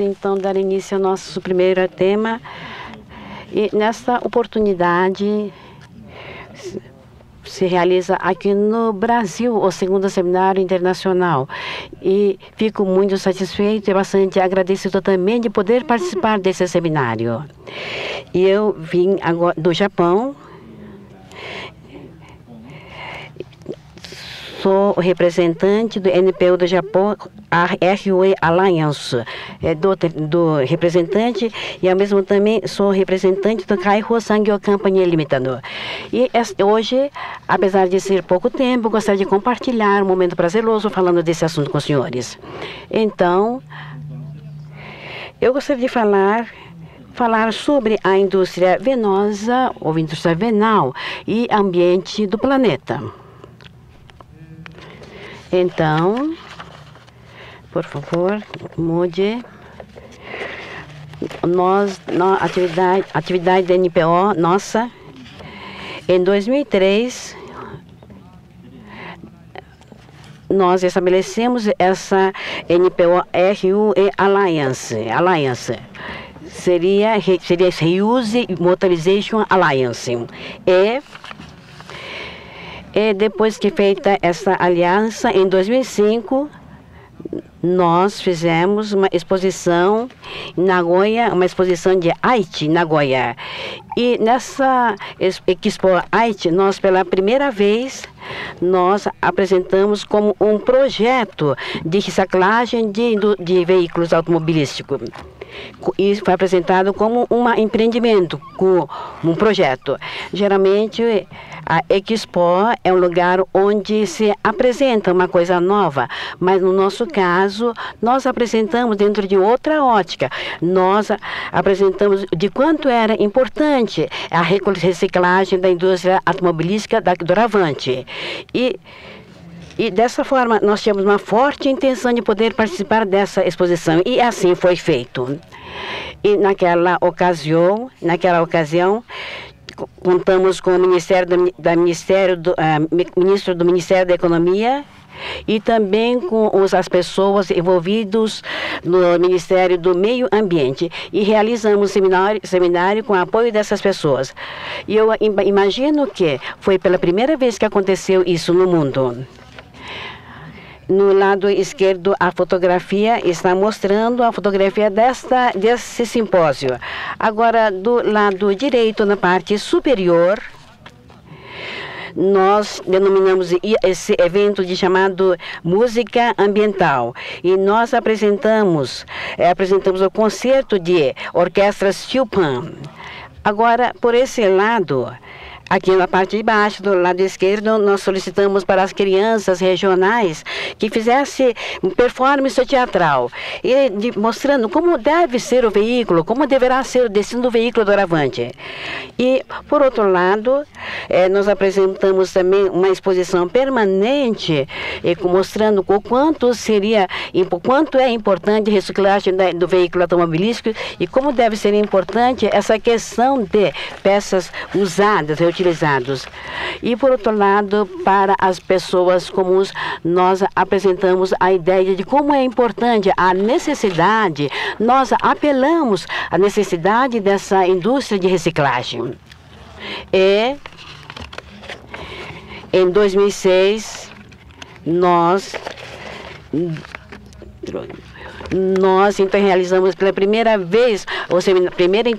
Então, dar início ao nosso primeiro tema. E nesta oportunidade se realiza aqui no Brasil o segundo seminário internacional. E fico muito satisfeito e bastante agradecido também de poder participar desse seminário. E eu vim agora do Japão. Sou representante do NPO do Japão, a RUE Alliance, do representante, e ao mesmo também sou representante do Kaiho Sangyo Company Limited. E hoje, apesar de ser pouco tempo, gostaria de compartilhar um momento prazeroso falando desse assunto com os senhores. Então, eu gostaria de falar sobre a indústria venosa, ou indústria venal, e ambiente do planeta. Então, por favor, mude. Atividade da NPO, nossa, em 2003, nós estabelecemos essa NPO RUE Alliance. Seria Reuse Motorization Alliance. E depois que feita essa aliança, em 2005, nós fizemos uma exposição em Nagoya, uma exposição de Aichi, Nagoya. E nessa Expo Aichi, nós pela primeira vez, nós apresentamos como um projeto de reciclagem de veículos automobilísticos. E foi apresentado como um empreendimento, como um projeto. Geralmente, a Expo é um lugar onde se apresenta uma coisa nova, mas no nosso caso, nós apresentamos dentro de outra ótica. Nós apresentamos de quanto era importante a reciclagem da indústria automobilística da Doravante. E dessa forma, nós tínhamos uma forte intenção de poder participar dessa exposição, e assim foi feito. E naquela ocasião, contamos com o ministro do Ministério da Economia e também com as pessoas envolvidas no Ministério do Meio Ambiente. E realizamos seminário com o apoio dessas pessoas. E eu imagino que foi pela primeira vez que aconteceu isso no mundo. No lado esquerdo, a fotografia está mostrando a fotografia desse simpósio. Agora, do lado direito, na parte superior, nós denominamos esse evento de chamado Música Ambiental. E nós apresentamos o concerto de orquestra Chopin. Agora, por esse lado, aqui na parte de baixo, do lado esquerdo, nós solicitamos para as crianças regionais que fizessem performance teatral, e mostrando como deve ser o veículo, como deverá ser o destino do veículo doravante. E, por outro lado, nós apresentamos também uma exposição permanente, mostrando o quanto é importante a reciclagem do veículo automobilístico e como deve ser importante essa questão de peças usadas, reutilizados. E, por outro lado, para as pessoas comuns, nós apresentamos a ideia de como é importante a necessidade, nós apelamos à necessidade dessa indústria de reciclagem. E, em 2006, nós então realizamos pela primeira vez o primeiro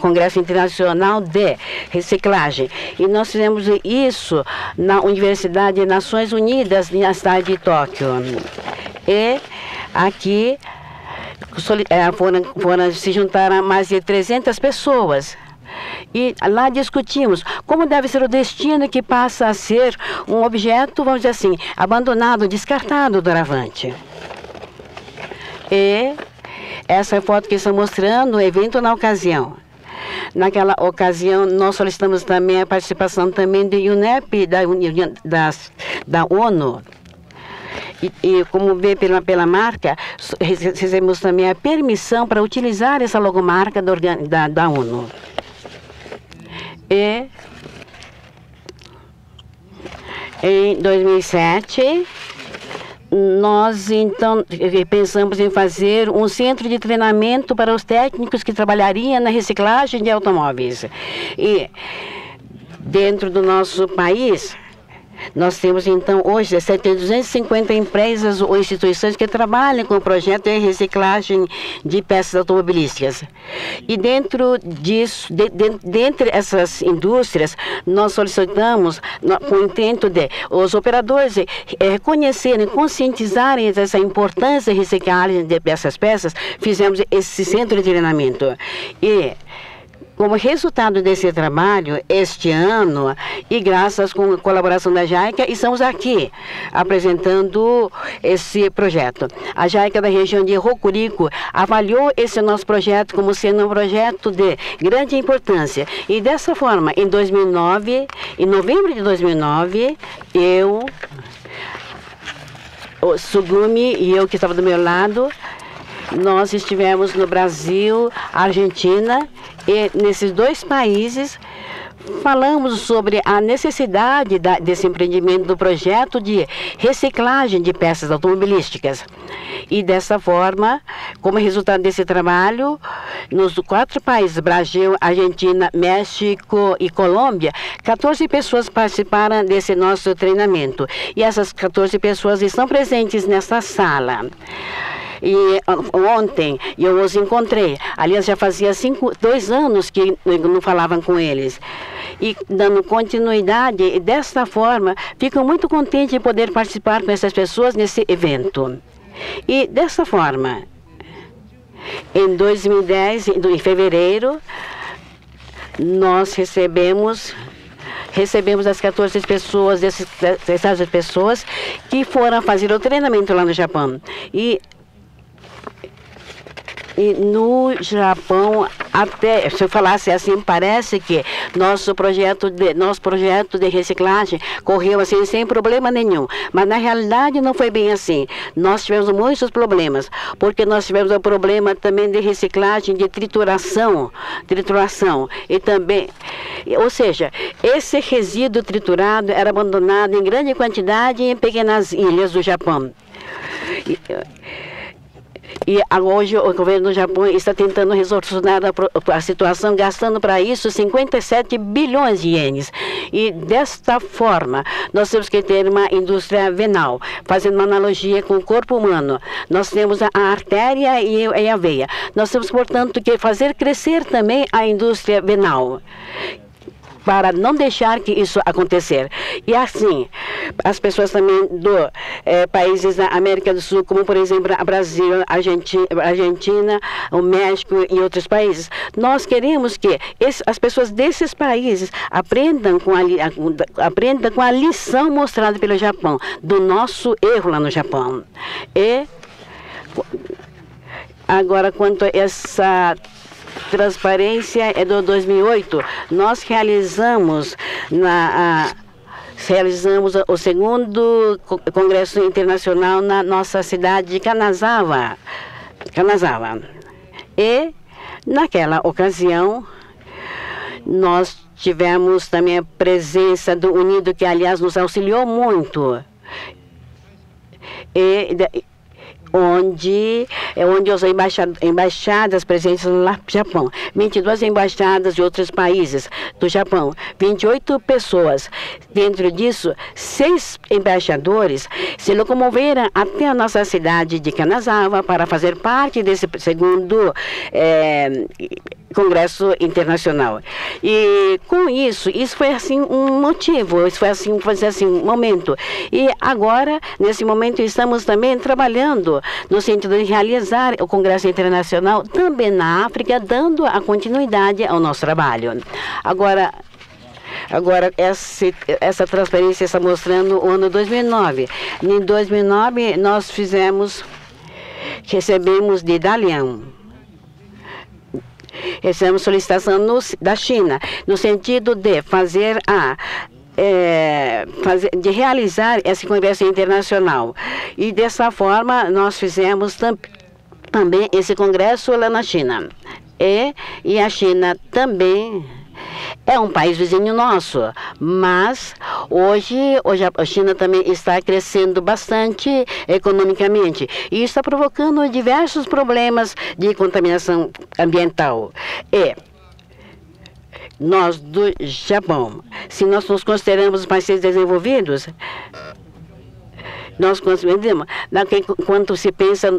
Congresso Internacional de Reciclagem. E nós fizemos isso na Universidade das Nações Unidas, na cidade de Tóquio. E aqui se juntaram mais de 300 pessoas. E lá discutimos como deve ser o destino que passa a ser um objeto, vamos dizer assim, abandonado, descartado doravante. E essa foto que está mostrando o evento na ocasião. Naquela ocasião, nós solicitamos também a participação também do UNEP, da ONU. E como vê pela marca, recebemos também a permissão para utilizar essa logomarca da ONU. E em 2007, Nós, então, pensamos em fazer um centro de treinamento para os técnicos que trabalhariam na reciclagem de automóveis. E dentro do nosso país, nós temos, então, hoje, 250 empresas ou instituições que trabalham com o projeto de reciclagem de peças automobilísticas. E dentro disso, dentre essas indústrias, nós solicitamos, com o intento de os operadores reconhecerem, conscientizarem essa importância de reciclagem dessas peças, fizemos esse centro de treinamento. E como resultado desse trabalho, este ano, e graças com a colaboração da JICA, estamos aqui apresentando esse projeto. A JICA da região de Hokuriku avaliou esse nosso projeto como sendo um projeto de grande importância. E dessa forma, em 2009, em novembro de 2009, o Sugumi e eu que estava do meu lado, nós estivemos no Brasil, Argentina, e nesses dois países falamos sobre a necessidade desse empreendimento do projeto de reciclagem de peças automobilísticas. E dessa forma, como resultado desse trabalho, nos 4 países, Brasil, Argentina, México e Colômbia, 14 pessoas participaram desse nosso treinamento. E essas 14 pessoas estão presentes nesta sala. E ontem eu os encontrei. Aliás, já fazia 2 anos que não falavam com eles. E dando continuidade, e desta forma, fico muito contente de poder participar com essas pessoas nesse evento. E dessa forma, em 2010, em fevereiro, nós recebemos as 14 pessoas, dessas pessoas que foram fazer o treinamento lá no Japão. E no Japão, até, se eu falasse assim, parece que nosso projeto de reciclagem correu assim sem problema nenhum. Mas na realidade não foi bem assim. Nós tivemos muitos problemas, porque nós tivemos o problema também de reciclagem, de trituração. E também, ou seja, esse resíduo triturado era abandonado em grande quantidade em pequenas ilhas do Japão. E hoje o governo do Japão está tentando solucionar a situação, gastando para isso 57 bilhões de ienes. E desta forma, nós temos que ter uma indústria venal, fazendo uma analogia com o corpo humano. Nós temos a artéria e a veia. Nós temos, portanto, que fazer crescer também a indústria venal, para não deixar que isso acontecer. E assim, as pessoas também do países da América do Sul, como por exemplo a Brasil, Argentina, o México e outros países, nós queremos que as pessoas desses países aprendam com a lição mostrada pelo Japão, do nosso erro lá no Japão. E agora, quanto a essa transparência é do 2008, nós realizamos o segundo Congresso Internacional na nossa cidade de Kanazawa. E, naquela ocasião, nós tivemos também a presença do Unido, que, aliás, nos auxiliou muito. Onde as embaixadas presentes lá no Japão, 22 embaixadas de outros países do Japão, 28 pessoas. Dentro disso, 6 embaixadores se locomoveram até a nossa cidade de Kanazawa para fazer parte desse segundo Congresso Internacional. E com isso foi assim um motivo, isso foi assim, um momento. E agora, nesse momento, estamos também trabalhando no sentido de realizar o Congresso Internacional também na África, dando a continuidade ao nosso trabalho. Agora essa transferência está mostrando o ano 2009. Em 2009, nós recebemos de Dalian. Recebemos solicitação da China, no sentido de de realizar esse congresso internacional. E dessa forma, nós fizemos também esse congresso lá na China. E a China também é um país vizinho nosso, mas hoje a China também está crescendo bastante economicamente e está provocando diversos problemas de contaminação ambiental. Nós do Japão, se nós nos consideramos países desenvolvidos, nós consideramos, quando se pensa,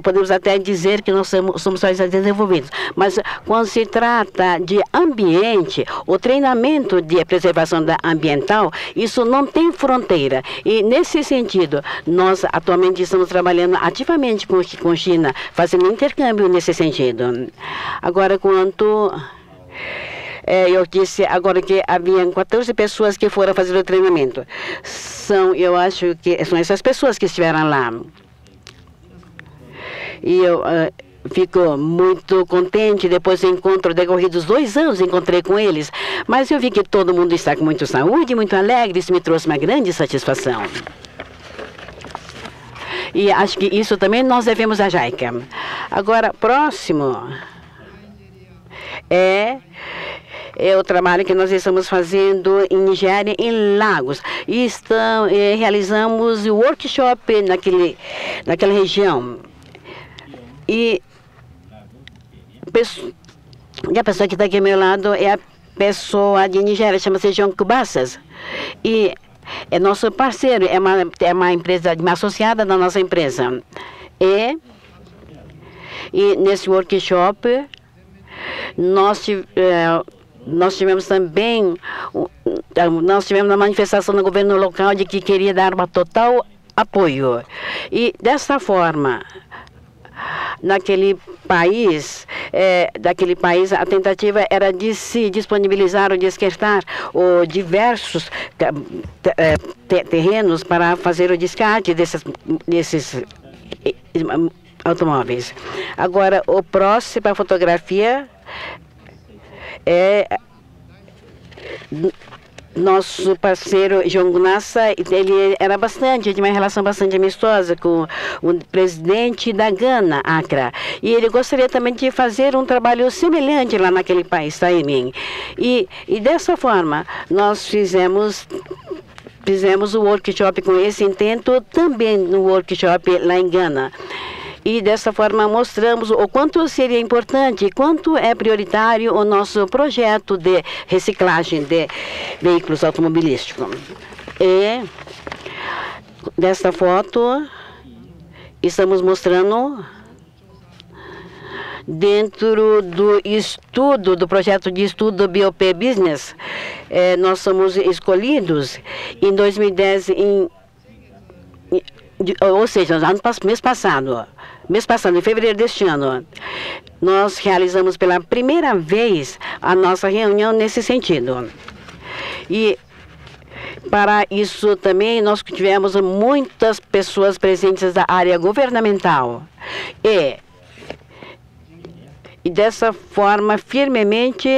podemos até dizer que nós somos países desenvolvidos, mas quando se trata de ambiente, o treinamento de preservação ambiental, isso não tem fronteira. E nesse sentido, nós atualmente estamos trabalhando ativamente com a China, fazendo intercâmbio nesse sentido. Agora, eu disse agora que havia 14 pessoas que foram fazer o treinamento. Eu acho que são essas pessoas que estiveram lá. E eu fico muito contente depois do encontro decorridos 2 anos, encontrei com eles. Mas eu vi que todo mundo está com muita saúde, muito alegre, isso me trouxe uma grande satisfação. E acho que isso também nós devemos a JICA. Agora, próximo é o trabalho que nós estamos fazendo em Nigéria, em Lagos. E realizamos o workshop naquela região. E a pessoa que está aqui ao meu lado é a pessoa de Nigéria, chama-se John Kubassas. E é nosso parceiro, é uma empresa, uma associada da nossa empresa. E nesse workshop, nós tivemos também uma manifestação do governo local de que queria dar um total apoio. E dessa forma, naquele país, a tentativa era de se disponibilizar ou descartar diversos terrenos para fazer o descarte desses automóveis. Agora, a próxima fotografia é nosso parceiro João Gunassa. Ele era de uma relação bastante amistosa com o presidente da Gana, Accra. E ele gostaria também de fazer um trabalho semelhante lá naquele país, Taimim. E dessa forma, nós fizemos o workshop com esse intento também no workshop lá em Gana. E dessa forma mostramos o quanto seria importante, quanto é prioritário o nosso projeto de reciclagem de veículos automobilísticos. E desta foto estamos mostrando dentro do projeto de estudo BOP Business. Nós somos escolhidos em 2010, ou seja, mês passado, em fevereiro deste ano, nós realizamos pela primeira vez a nossa reunião nesse sentido. E para isso também nós tivemos muitas pessoas presentes da área governamental. E dessa forma, firmemente,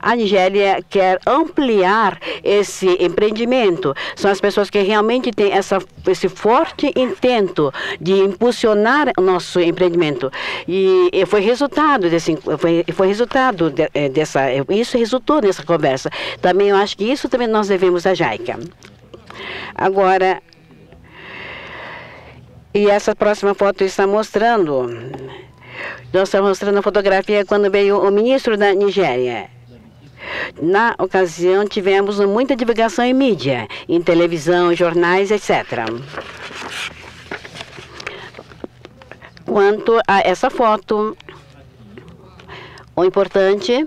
a Nigéria quer ampliar esse empreendimento. São as pessoas que realmente têm esse forte intento de impulsionar o nosso empreendimento. E foi resultado isso resultou nessa conversa. Também eu acho que isso também nós devemos à JICA. Agora, e essa próxima foto está mostrando... Nós estamos mostrando a fotografia quando veio o ministro da Nigéria. Na ocasião, tivemos muita divulgação em mídia, em televisão, jornais, etc. Quanto a essa foto, o importante...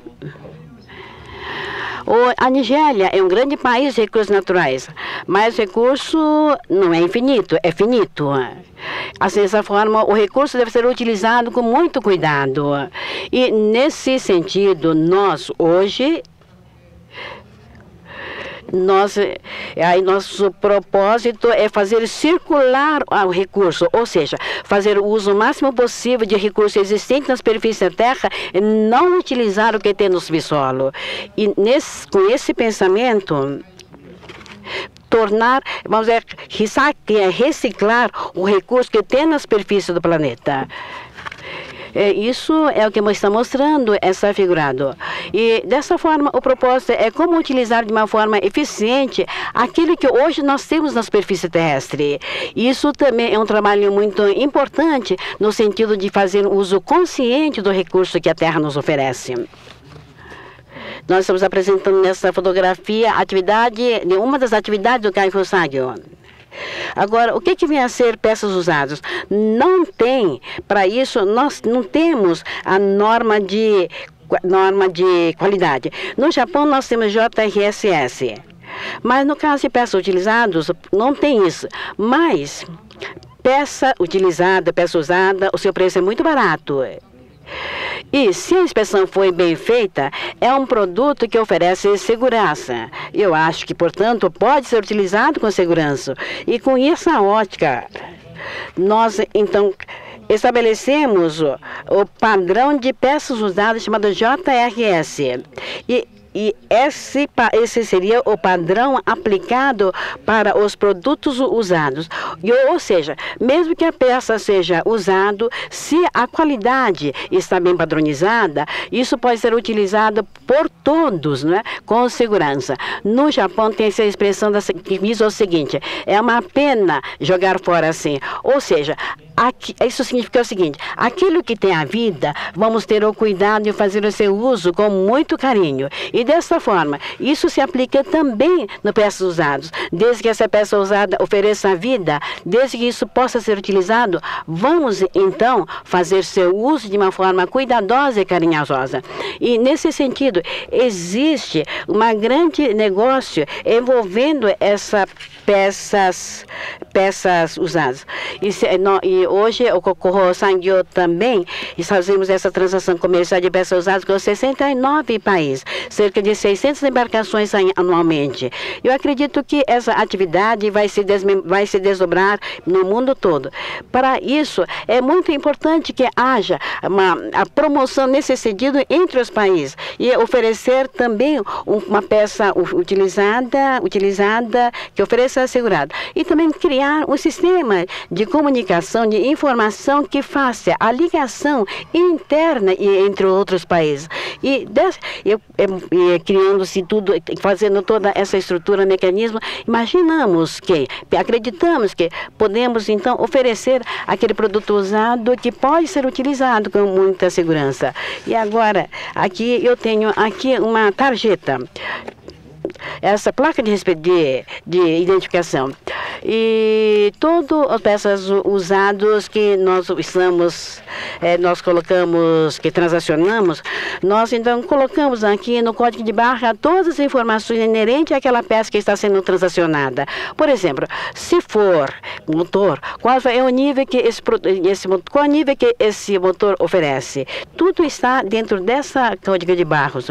A Nigéria é um grande país de recursos naturais, mas o recurso não é infinito, é finito. Assim, dessa forma, o recurso deve ser utilizado com muito cuidado. E, nesse sentido, nós, hoje, nosso propósito é fazer circular o recurso, ou seja, fazer o uso máximo possível de recursos existentes nas superfícies da terra e não utilizar o que tem no subsolo. E com esse pensamento, reciclar o recurso que tem na superfície do planeta. Isso é o que está mostrando essa figurado. E dessa forma, o propósito é como utilizar de uma forma eficiente aquilo que hoje nós temos na superfície terrestre. Isso também é um trabalho muito importante no sentido de fazer um uso consciente do recurso que a Terra nos oferece. Nós estamos apresentando nessa fotografia uma das atividades do Kaifusagyo. Agora, o que vem a ser peças usadas? Não tem, para isso, nós não temos a norma de qualidade. No Japão, nós temos JRSS. Mas no caso de peças utilizadas, não tem isso. Mas, peça utilizada, peça usada, o seu preço é muito barato. E se a inspeção foi bem feita, é um produto que oferece segurança. Eu acho que, portanto, pode ser utilizado com segurança. E com essa ótica, nós, então, estabelecemos o padrão de peças usadas chamado JRS. E esse seria o padrão aplicado para os produtos usados. Ou seja, mesmo que a peça seja usada, se a qualidade está bem padronizada, isso pode ser utilizado por todos, né, com segurança. No Japão tem essa expressão que diz o seguinte: é uma pena jogar fora assim. Ou seja, isso significa o seguinte: aquilo que tem a vida, vamos ter o cuidado de fazer o seu uso com muito carinho. E dessa forma, isso se aplica também no peças usadas. Desde que essa peça usada ofereça a vida, desde que isso possa ser utilizado, vamos então fazer seu uso de uma forma cuidadosa e carinhosa. E nesse sentido, existe um grande negócio envolvendo essas peças usadas. E hoje, o Kokoro Sangyo também, fazemos essa transação comercial de peças usadas com 69 países, cerca de 600 embarcações anualmente. Eu acredito que essa atividade vai se desdobrar no mundo todo. Para isso, é muito importante que haja a promoção nesse sentido entre os países e oferecer também uma peça utilizada que ofereça assegurado. E também criar um sistema de comunicação, de informação que faça a ligação interna entre outros países. E criando-se tudo, fazendo toda essa estrutura, mecanismo, acreditamos que podemos então oferecer aquele produto usado que pode ser utilizado com muita segurança. E agora, aqui eu tenho uma tarjeta. Essa placa de identificação. E todas as peças usadas que nós colocamos, que transacionamos, nós então colocamos aqui no código de barra todas as informações inerentes àquela peça que está sendo transacionada. Por exemplo, se for motor, qual é o nível que esse motor oferece? Tudo está dentro dessa código de barras.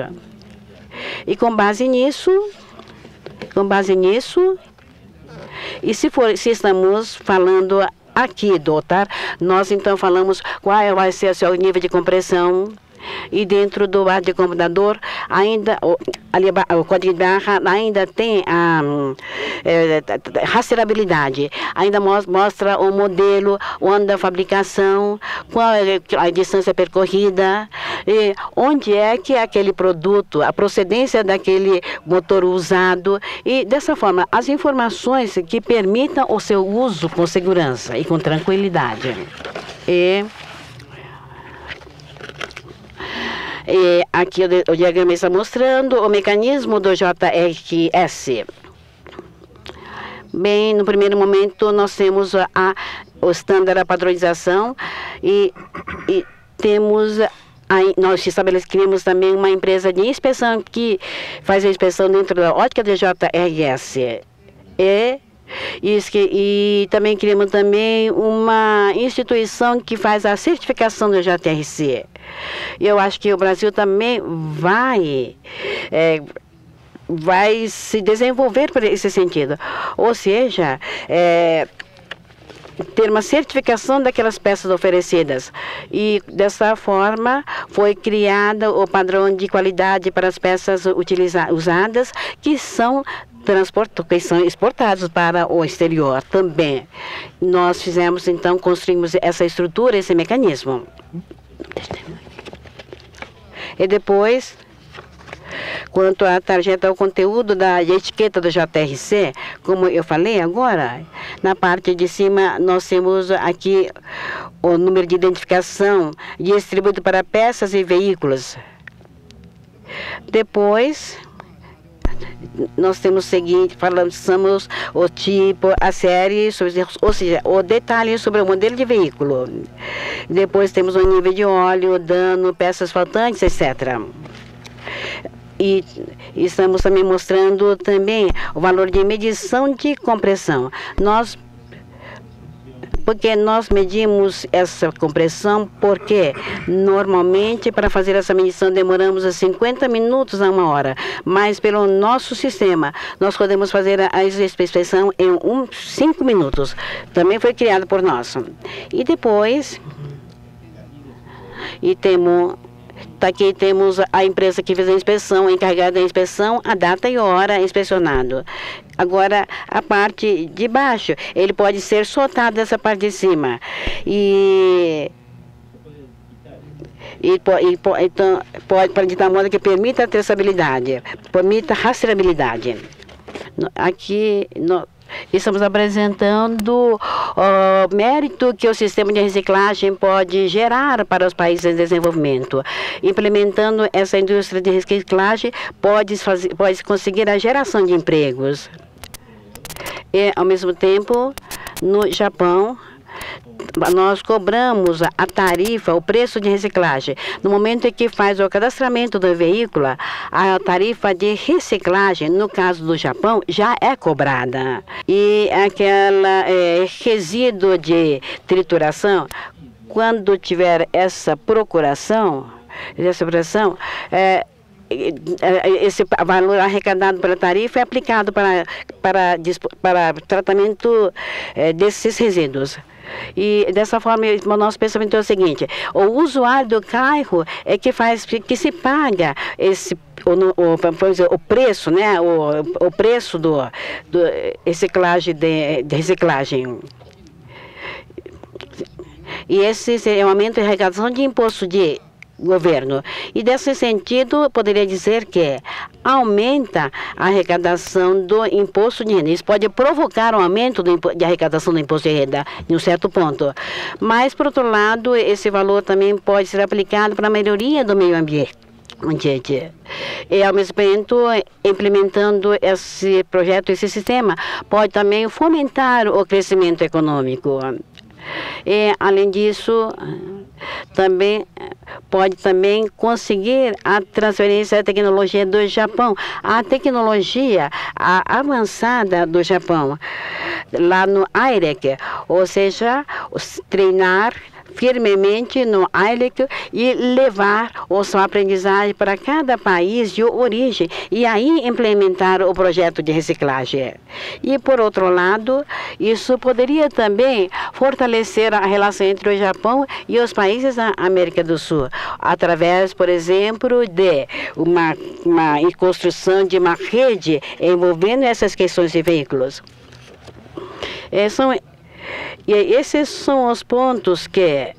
E com base nisso, e se estamos falando aqui do OTAR, nós então falamos qual vai ser o seu nível de compressão. E dentro do ar de computador, ainda o código de barra ainda tem a rastreabilidade. Ainda mostra o modelo, o ano da fabricação, qual é a distância percorrida, e onde é que aquele produto, a procedência daquele motor usado. E dessa forma, as informações que permitam o seu uso com segurança e com tranquilidade. E aqui o diagrama está mostrando o mecanismo do JRS. Bem, no primeiro momento nós temos o estándar, a padronização e temos nós criamos também uma empresa de inspeção que faz a inspeção dentro da ótica do JRS. E também criamos uma instituição que faz a certificação do JRC. Eu acho que o Brasil também vai se desenvolver por esse sentido. Ou seja, ter uma certificação daquelas peças oferecidas. E dessa forma foi criado o padrão de qualidade para as peças usadas que são exportados para o exterior também. Nós construímos essa estrutura, esse mecanismo. E depois, quanto à tarjeta, ao conteúdo da etiqueta do JRC, como eu falei agora, na parte de cima nós temos aqui o número de identificação distribuído para peças e veículos. Depois, nós temos o seguinte, falamos o tipo, a série, ou seja, o detalhe sobre o modelo de veículo. Depois temos o nível de óleo, dano, peças faltantes, etc. E estamos também mostrando também o valor de medição de compressão. Porque nós medimos essa compressão, porque normalmente para fazer essa medição demoramos 50 minutos a 1 hora, mas pelo nosso sistema nós podemos fazer a inspeção em 5 minutos. Também foi criado por nós. E depois, aqui temos a empresa que fez a inspeção, encarregada da inspeção, a data e hora inspecionado. Agora, a parte de baixo, ele pode ser soltado dessa parte de cima. Então, pode de tal modo que permita a traçabilidade, permita a rastreabilidade. Aqui, estamos apresentando o mérito que o sistema de reciclagem pode gerar para os países em desenvolvimento. Implementando essa indústria de reciclagem, pode conseguir a geração de empregos. E, ao mesmo tempo, no Japão, nós cobramos a tarifa, o preço de reciclagem. No momento em que faz o cadastramento do veículo, a tarifa de reciclagem, no caso do Japão, já é cobrada. E aquela resíduo de trituração, quando tiver essa procuração, esse valor arrecadado pela tarifa é aplicado para tratamento desses resíduos. E dessa forma, o nosso pensamento é o seguinte: o usuário do carro é que faz que se paga o preço, né? O preço do reciclagem de reciclagem. E esse é um aumento de arrecadação de imposto de governo. E desse sentido, poderia dizer que aumenta a arrecadação do imposto de renda. Isso pode provocar um aumento de arrecadação do imposto de renda em um certo ponto. Mas, por outro lado, esse valor também pode ser aplicado para a melhoria do meio ambiente. E, ao mesmo tempo, implementando esse projeto, esse sistema, pode também fomentar o crescimento econômico. E, além disso, também pode conseguir a transferência da tecnologia do Japão, a tecnologia avançada do Japão, lá no IREC, ou seja, treinar firmemente no ILEC e levar a sua aprendizagem para cada país de origem e aí implementar o projeto de reciclagem. E, por outro lado, isso poderia também fortalecer a relação entre o Japão e os países da América do Sul, através, por exemplo, de uma construção de uma rede envolvendo essas questões de veículos. E esses são os pontos que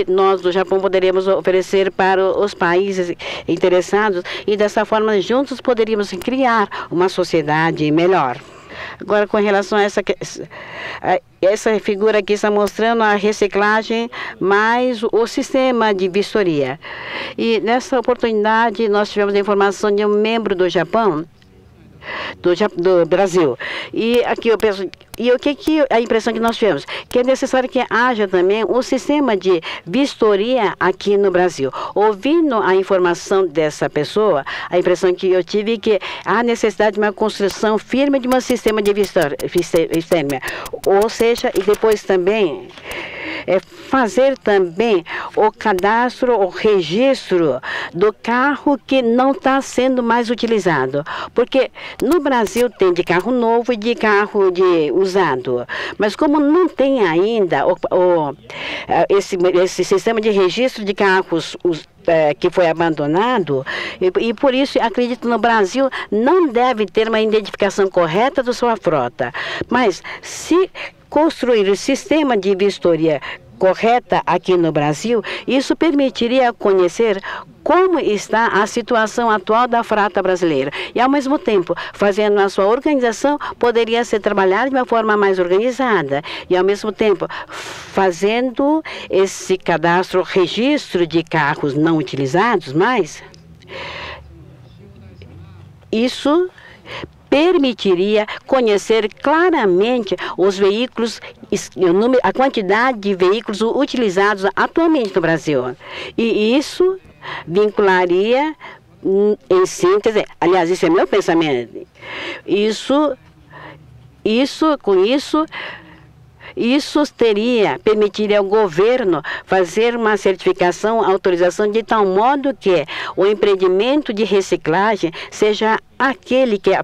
nós do Japão poderíamos oferecer para os países interessados e dessa forma juntos poderíamos criar uma sociedade melhor. Agora, com relação a essa figura aqui está mostrando a reciclagem mais o sistema de vistoria. E nessa oportunidade nós tivemos a informação de um membro do Japão, do Brasil. E aqui eu penso, o que a impressão que nós tivemos? Que é necessário que haja também um sistema de vistoria aqui no Brasil. Ouvindo a informação dessa pessoa, a impressão que eu tive é que há necessidade de uma construção firme de um sistema de vistoria. Ou seja, e depois também fazer também o cadastro, o registro do carro que não está sendo mais utilizado. Porque no Brasil tem de carro novo e de carro usado. Mas como não tem ainda esse sistema de registro de carros que foi abandonado, e por isso acredito no Brasil não deve ter uma identificação correta da sua frota. Mas se construir o sistema de vistoria correta aqui no Brasil, isso permitiria conhecer como está a situação atual da frota brasileira. E, ao mesmo tempo, fazendo a sua organização, poderia ser trabalhado de uma forma mais organizada. E, ao mesmo tempo, fazendo esse cadastro, registro de carros não utilizados mais, isso permitiria conhecer claramente os veículos, a quantidade de veículos utilizados atualmente no Brasil. E isso vincularia, em síntese, aliás, isso é meu pensamento, isso permitiria ao governo fazer uma certificação, autorização, de tal modo que o empreendimento de reciclagem seja aquele que é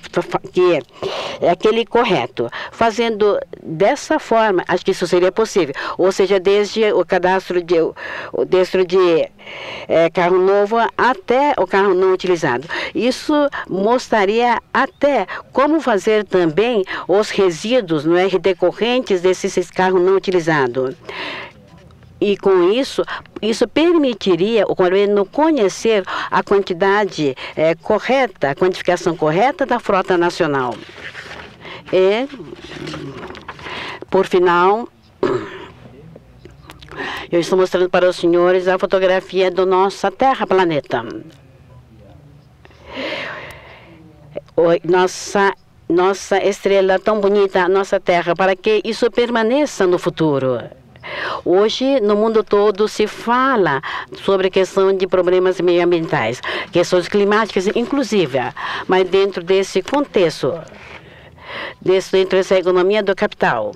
aquele correto. Fazendo dessa forma, acho que isso seria possível. Ou seja, desde o cadastro de carro novo até o carro não utilizado. Isso mostraria até como fazer também os resíduos decorrentes desses carros não utilizados. E com isso permitiria o governo conhecer a quantidade correta, a quantificação correta da frota nacional. E, por final, eu estou mostrando para os senhores a fotografia da nossa Terra, planeta. Nossa estrela tão bonita, a nossa Terra, para que isso permaneça no futuro. Hoje, no mundo todo, se fala sobre a questão de problemas meioambientais, questões climáticas, inclusive, mas dentro desse contexto, dentro dessa economia do capital,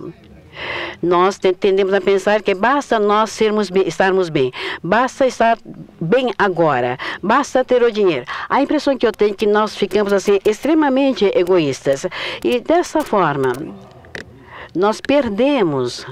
nós tendemos a pensar que basta nós estarmos bem, basta estar bem agora, basta ter o dinheiro. A impressão que eu tenho é que nós ficamos assim extremamente egoístas, e dessa forma nós perdemos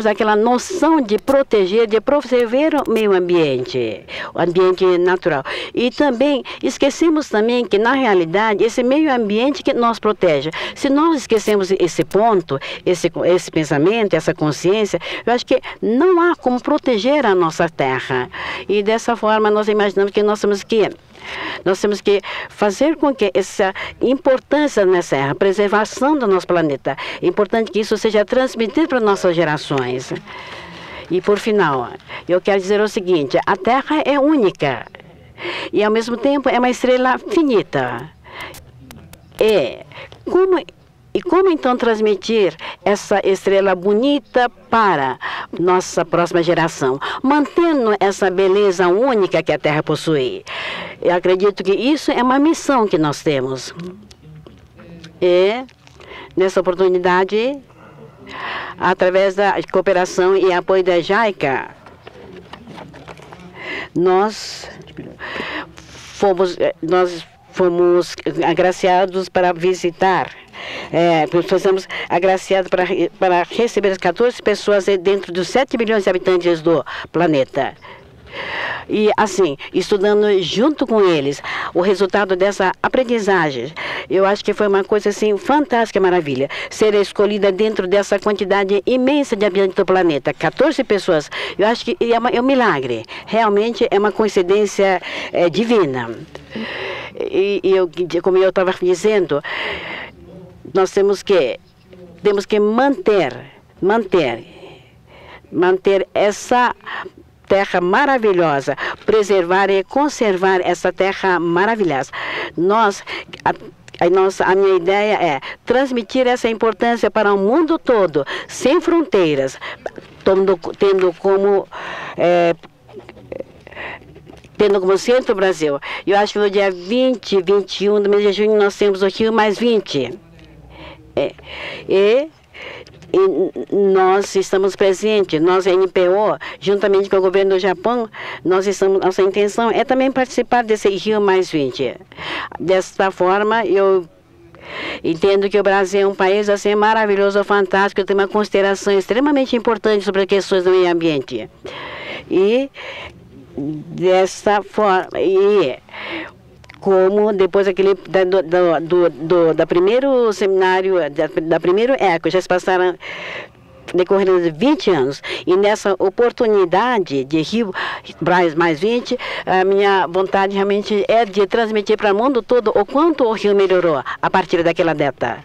aquela noção de proteger, de preservar o meio ambiente, o ambiente natural. E também esquecemos também que, na realidade, esse meio ambiente que nós protege, se nós esquecemos esse ponto, esse pensamento, essa consciência, eu acho que não há como proteger a nossa terra. E dessa forma nós imaginamos que nós temos que fazer com que essa importância nessa terra, a preservação do nosso planeta, é importante que isso seja transmitido para nossas gerações. E por final, eu quero dizer o seguinte: a Terra é única e ao mesmo tempo é uma estrela finita. Como então transmitir essa estrela bonita para nossa próxima geração, mantendo essa beleza única que a Terra possui? Eu acredito que isso é uma missão que nós temos. E, nessa oportunidade, através da cooperação e apoio da JICA, nós fomos agraciados para visitar. Fomos agraciados para receber as 14 pessoas dentro dos 7 bilhões de habitantes do planeta. E assim, estudando junto com eles o resultado dessa aprendizagem, eu acho que foi uma coisa assim fantástica, maravilha, ser escolhida dentro dessa quantidade imensa de habitantes do planeta, 14 pessoas. Eu acho que é um milagre, realmente é uma coincidência divina. Como eu estava dizendo, nós temos que manter essa terra maravilhosa, preservar e conservar essa terra maravilhosa. A minha ideia é transmitir essa importância para o mundo todo, sem fronteiras, tendo como centro o Brasil. Eu acho que no dia 20, 21 do mês de junho nós temos o Rio Mais 20. E nós estamos presentes, nós, NPO, juntamente com o governo do Japão, nossa intenção é também participar desse Rio Mais 20. Desta forma, eu entendo que o Brasil é um país assim maravilhoso, fantástico, tem uma consideração extremamente importante sobre as questões do meio ambiente. E dessa forma, como depois da primeiro seminário, da primeiro ECO, já se passaram decorrendo de 20 anos. E nessa oportunidade de Rio mais 20, a minha vontade realmente é de transmitir para o mundo todo o quanto o Rio melhorou a partir daquela data.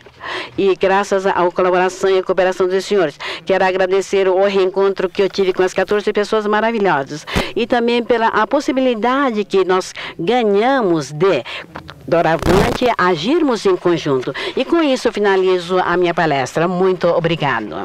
E graças à colaboração e à cooperação dos senhores, quero agradecer o reencontro que eu tive com as 14 pessoas maravilhosas e também pela a possibilidade que nós ganhamos de, doravante, agirmos em conjunto. E com isso finalizo a minha palestra. Muito obrigado.